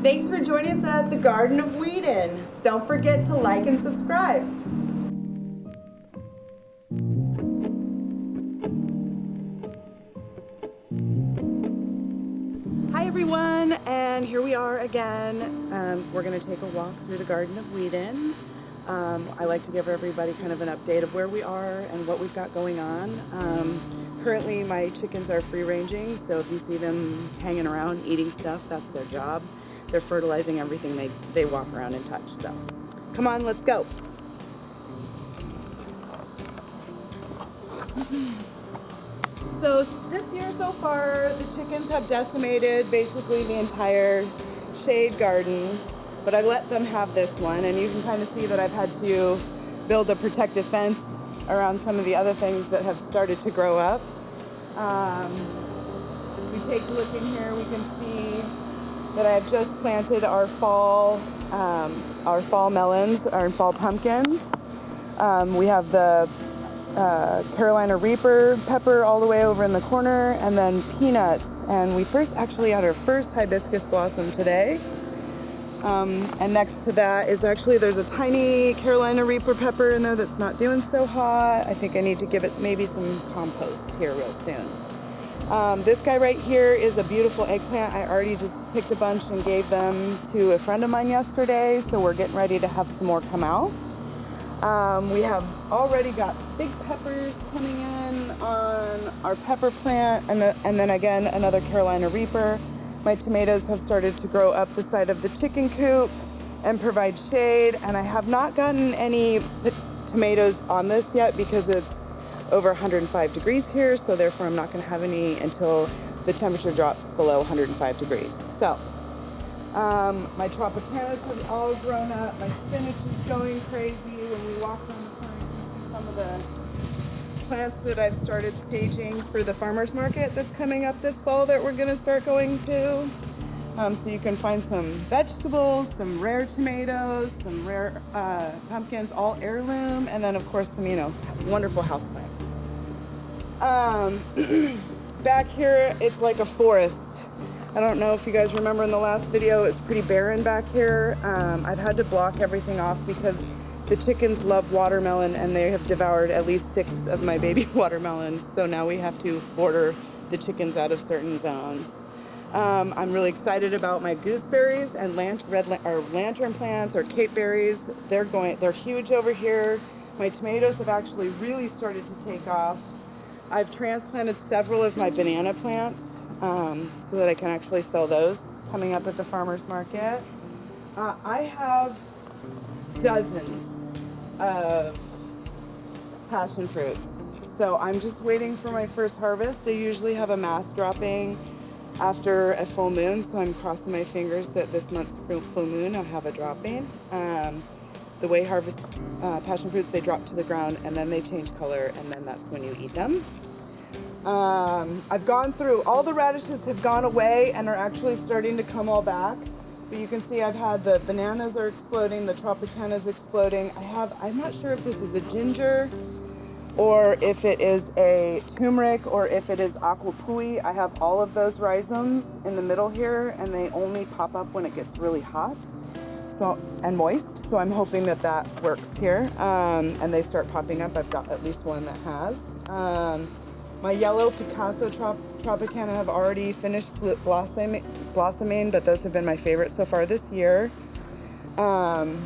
Thanks for joining us at the Garden of Weedin. Don't forget to like and subscribe. Hi everyone, and here we are again. We're going to take a walk through the Garden of Weedin. I like to give everybody kind of an update of where we are and what we've got going on. Currently my chickens are free ranging, so if you see them hanging around eating stuff, that's their job. They're fertilizing everything they walk around and touch. So come on, let's go. So this year so far, the chickens have decimated basically the entire shade garden, but I let them have this one, and you can kind of see that I've had to build a protective fence around some of the other things that have started to grow up. If we take a look in here, we can see that I have just planted our fall melons, our fall pumpkins. We have the Carolina Reaper pepper all the way over in the corner, and then peanuts. And we actually had our first hibiscus blossom today. And next to that is there's a tiny Carolina Reaper pepper in there that's not doing so hot. I think I need to give it maybe some compost here real soon. This guy right here is a beautiful eggplant. I already just picked a bunch and gave them to a friend of mine yesterday, so we're getting ready to have some more come out. We have already got big peppers coming in on our pepper plant, and then again another Carolina Reaper. My tomatoes have started to grow up the side of the chicken coop and provide shade, and I have not gotten any tomatoes on this yet because it's over 105 degrees here, so therefore I'm not going to have any until the temperature drops below 105 degrees. So my Tropicanas have all grown up. My spinach is going crazy. When we walk around the corner, you can see some of the plants that I've started staging for the farmers market that's coming up this fall that we're going to start going to. So you can find some vegetables, some rare tomatoes, some rare pumpkins, all heirloom, and then of course some, wonderful houseplants. Back here, it's like a forest. I don't know if you guys remember in the last video, it's pretty barren back here. I've had to block everything off because the chickens love watermelon, and they have devoured at least 6 of my baby watermelons. So now we have to order the chickens out of certain zones. I'm really excited about my gooseberries and lantern plants or cape berries. They're huge over here. My tomatoes have actually really started to take off. I've transplanted several of my banana plants so that I can actually sell those coming up at the farmer's market. I have dozens of passion fruits. So I'm just waiting for my first harvest. They usually have a mass dropping after a full moon, so I'm crossing my fingers that this month's full moon I'll have a dropping. The way harvest passion fruits, they drop to the ground and then they change color, and then that's when you eat them. I've gone through, all the radishes have gone away and are actually starting to come all back. But you can see I've had the bananas are exploding, the Tropicanas exploding. I'm not sure if this is a ginger or if it is a turmeric or if it is aquapui. I have all of those rhizomes in the middle here, and they only pop up when it gets really hot and moist. So I'm hoping that works here, and they start popping up. I've got at least one that has. My yellow Picasso Tropicana have already finished blossoming, but those have been my favorite so far this year. I'm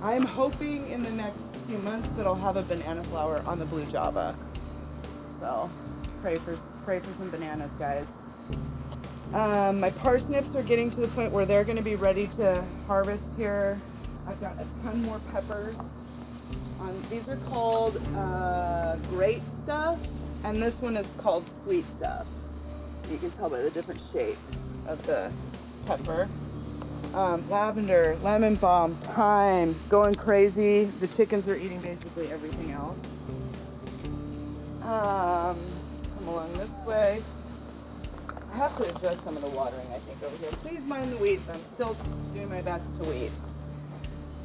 hoping in the next few months that I'll have a banana flower on the blue java. So pray for some bananas, guys. My parsnips are getting to the point where they're going to be ready to harvest here. I've got a ton more peppers. These are called great stuff, and this one is called sweet stuff. You can tell by the different shape of the pepper. Lavender, lemon balm, thyme, going crazy. The chickens are eating basically everything else. Come along this way. I have to adjust some of the watering, I think, over here. Please mind the weeds. I'm still doing my best to weed.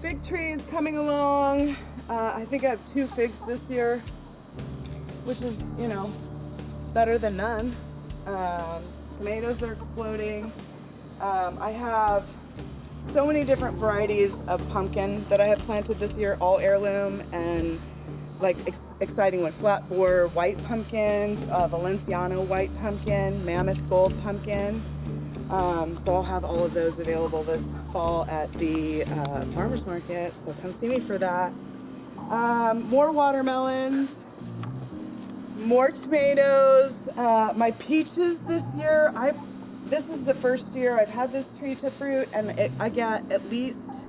Fig trees coming along. I think I have 2 figs this year, which is, better than none. Tomatoes are exploding. I have so many different varieties of pumpkin that I have planted this year, all heirloom and like exciting one, flat borer white pumpkins, Valenciano white pumpkin, mammoth gold pumpkin. So I'll have all of those available this fall at the farmer's market, so come see me for that. More watermelons, more tomatoes, my peaches this year. This is the first year I've had this tree to fruit, and I get at least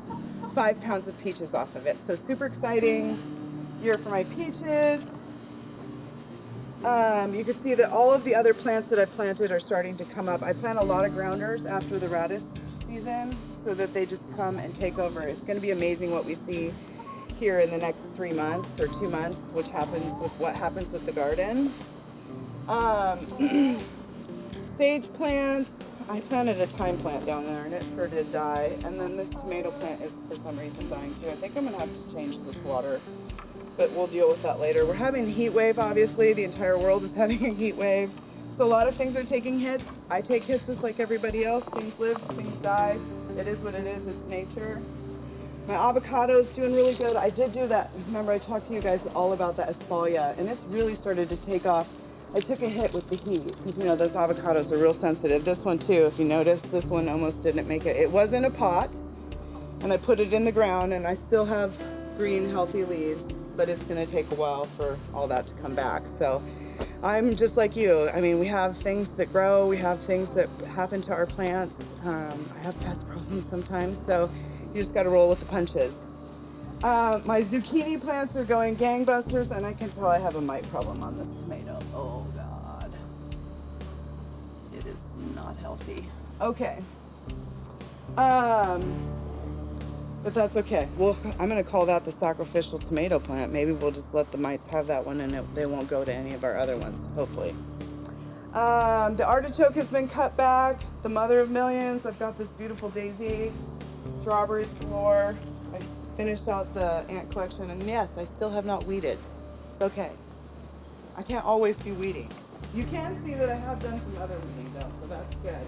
5 pounds of peaches off of it. So super exciting year for my peaches. You can see that all of the other plants that I planted are starting to come up. I plant a lot of grounders after the radish season so that they just come and take over. It's going to be amazing what we see here in the next 3 months or 2 months, which happens with what happens with the garden. Sage plants. I planted a thyme plant down there and it sure did die. And then this tomato plant is for some reason dying too. I think I'm going to have to change this water, but we'll deal with that later. We're having a heat wave, obviously. The entire world is having a heat wave. So a lot of things are taking hits. I take hits just like everybody else. Things live, things die. It is what it is. It's nature. My avocado's doing really good. I did do that. Remember, I talked to you guys all about that espalier, and it's really started to take off. I took a hit with the heat because, you know, those avocados are real sensitive. This one too, if you notice, this one almost didn't make it. It was in a pot, and I put it in the ground, and I still have green, healthy leaves, but it's going to take a while for all that to come back. So I'm just like you. I mean, we have things that grow. We have things that happen to our plants. I have pest problems sometimes, so you just got to roll with the punches. My zucchini plants are going gangbusters, and I can tell I have a mite problem on this tomato. Oh God, it is not healthy. Okay, but that's okay. Well, I'm gonna call that the sacrificial tomato plant. Maybe we'll just let the mites have that one, and they won't go to any of our other ones, hopefully. The artichoke has been cut back. The mother of millions. I've got this beautiful daisy, strawberries galore. I finished out the ant collection, and yes, I still have not weeded. It's okay. I can't always be weeding. You can see that I have done some other weeding though, so that's good.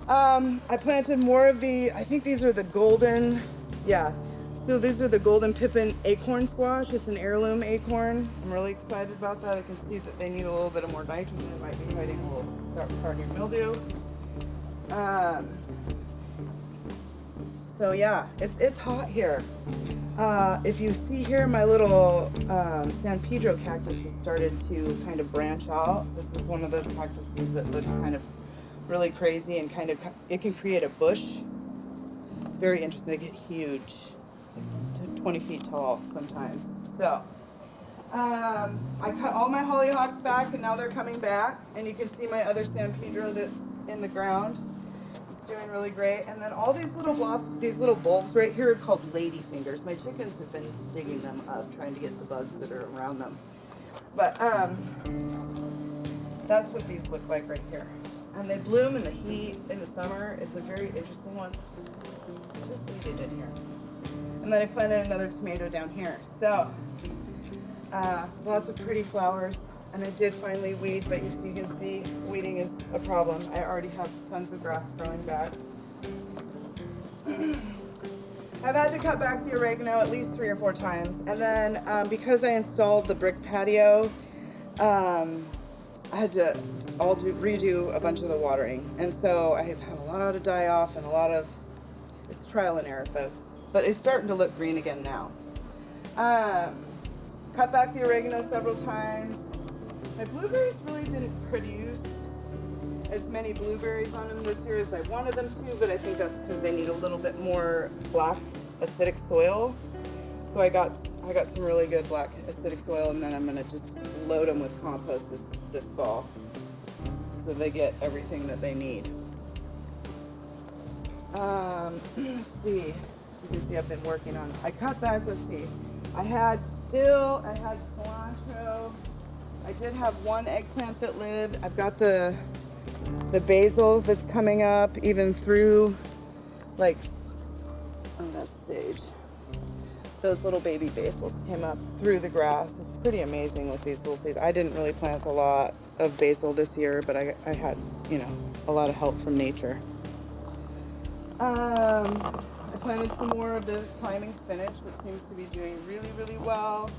I planted more of the, I think these are the golden, yeah. So these are the golden pippin acorn squash. It's an heirloom acorn. I'm really excited about that. I can see that they need a little bit of more nitrogen. It might be fighting a little cardiac mildew. So yeah, it's hot here. If you see here, my little San Pedro cactus has started to kind of branch out. This is one of those cactuses that looks kind of really crazy and kind of, it can create a bush. It's very interesting. They get huge, like 20 feet tall sometimes. So I cut all my hollyhocks back, and now they're coming back. And you can see my other San Pedro that's in the ground. It's doing really great. And then all these little bulbs right here are called ladyfingers. My chickens have been digging them up, trying to get the bugs that are around them. But that's what these look like right here. And they bloom in the heat in the summer. It's a very interesting one. Just weeded in here. And then I planted another tomato down here. So lots of pretty flowers. And I did finally weed, but as you can see, weeding is a problem. I already have tons of grass growing back. I've had to cut back the oregano at least 3 or 4 times. And then because I installed the brick patio, I had to redo a bunch of the watering. And so I have had a lot of die off and it's trial and error, folks. But it's starting to look green again now. Cut back the oregano several times. My blueberries really didn't produce as many blueberries on them this year as I wanted them to, but I think that's because they need a little bit more black acidic soil. So I got some really good black acidic soil, and then I'm gonna just load them with compost this fall, so they get everything that they need. Let's see. You can see I've been working on. I cut back. Let's see. I had dill. I had cilantro. I did have one eggplant that lived. I've got the basil that's coming up, even through, like, oh, that's sage. Those little baby basils came up through the grass. It's pretty amazing with these little seeds. I didn't really plant a lot of basil this year, but I had, you know, a lot of help from nature. I planted some more of the climbing spinach that seems to be doing really, really well.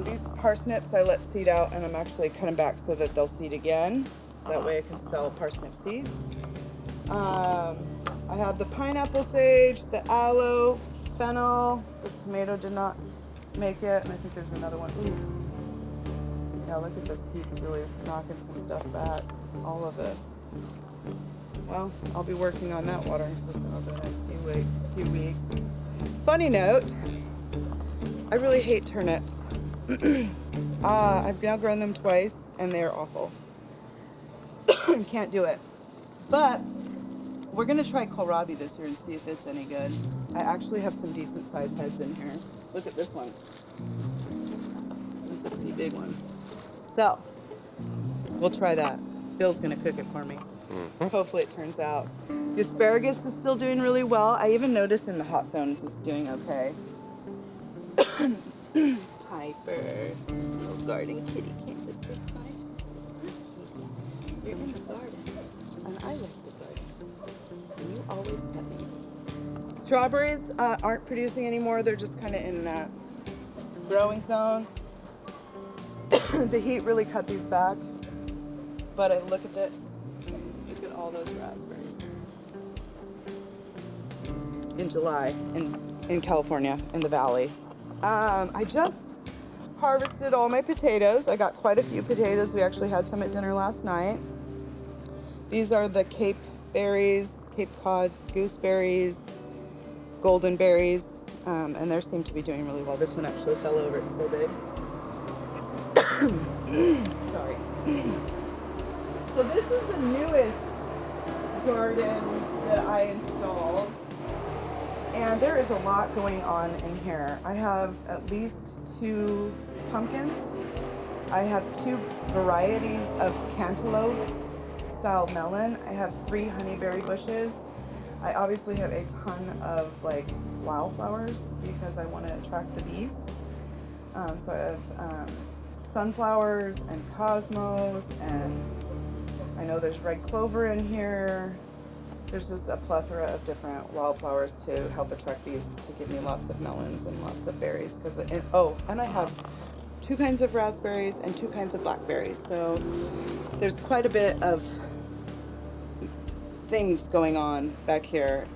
These parsnips I let seed out, and I'm actually cutting back so that they'll seed again. That way I can sell parsnip seeds. I have the pineapple sage, the aloe, fennel. This tomato did not make it, and I think there's another one. Ooh. Yeah, look at this heat's really knocking some stuff back. All of this. Well, I'll be working on that watering system over the next few weeks. Funny note, I really hate turnips. I've now grown them twice, and they're awful. Can't do it. But we're gonna try kohlrabi this year and see if it's any good. I actually have some decent sized heads in here. Look at this one. It's a pretty big one. So we'll try that. Bill's gonna cook it for me. Hopefully it turns out. The asparagus is still doing really well. I even noticed in the hot zones it's doing okay. Piper, little garden kitty came to say hi. You're in the garden, and I love the garden. And you always pet me. Strawberries aren't producing anymore. They're just kind of in that growing zone. The heat really cut these back. But look at this. Look at all those raspberries. In July, in California, in the valley. I just harvested all my potatoes. I got quite a few potatoes. We actually had some at dinner last night. These are the Cape berries, Cape Cod gooseberries, golden berries, and they seem to be doing really well. This one actually fell over, it's so big. Sorry. So this is the newest garden that I installed, and there is a lot going on in here. I have at least 2 pumpkins. I have 2 varieties of cantaloupe style melon. I have 3 honeyberry bushes. I obviously have a ton of like wildflowers because I want to attract the bees. So I have sunflowers and cosmos, and I know there's red clover in here. There's just a plethora of different wildflowers to help attract bees to give me lots of melons and lots of berries. And I have 2 kinds of raspberries and 2 kinds of blackberries. So there's quite a bit of things going on back here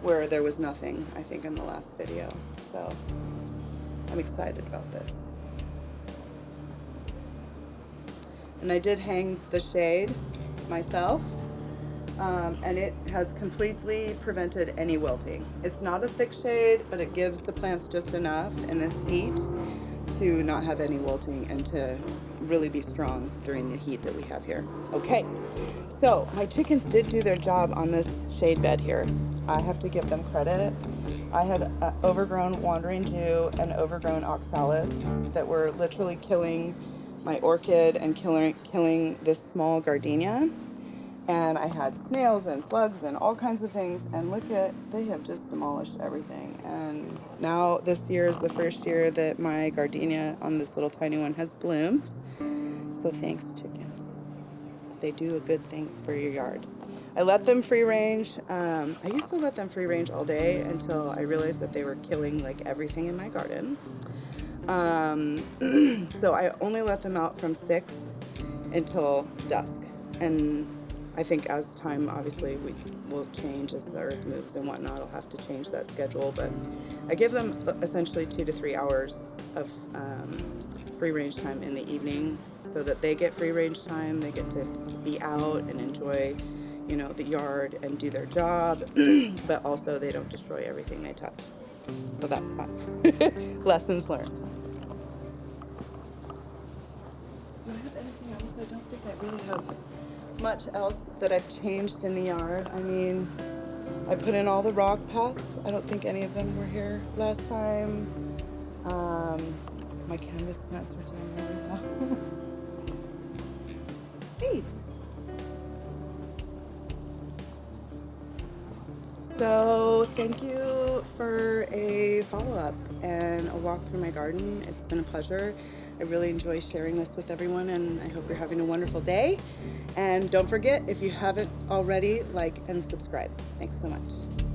where there was nothing, I think, in the last video. So I'm excited about this. And I did hang the shade myself, and it has completely prevented any wilting. It's not a thick shade, but it gives the plants just enough in this heat to not have any wilting and to really be strong during the heat that we have here. Okay, so my chickens did do their job on this shade bed here. I have to give them credit. I had overgrown wandering Jew and overgrown oxalis that were literally killing my orchid and killing this small gardenia. And I had snails and slugs and all kinds of things, and they have just demolished everything. And now this year is the first year that my gardenia on this little tiny one has bloomed. So thanks, chickens. They do a good thing for your yard. I let them free range. I used to let them free range all day until I realized that they were killing like everything in my garden. So I only let them out from 6 until dusk. And I think as time, obviously, we will change as the earth moves and whatnot. I'll have to change that schedule, but I give them essentially 2 to 3 hours of free range time in the evening so that they get free range time. They get to be out and enjoy, the yard and do their job, but also they don't destroy everything they touch. So that's fun. Lessons learned. Do I have anything else? I don't think I really have much else that I've changed in the yard. I mean, I put in all the rock paths. I don't think any of them were here last time. My canvas plants were doing really well. Bees. So thank you for a follow-up and a walk through my garden. It's been a pleasure. I really enjoy sharing this with everyone, and I hope you're having a wonderful day. And don't forget, if you haven't already, like and subscribe. Thanks so much.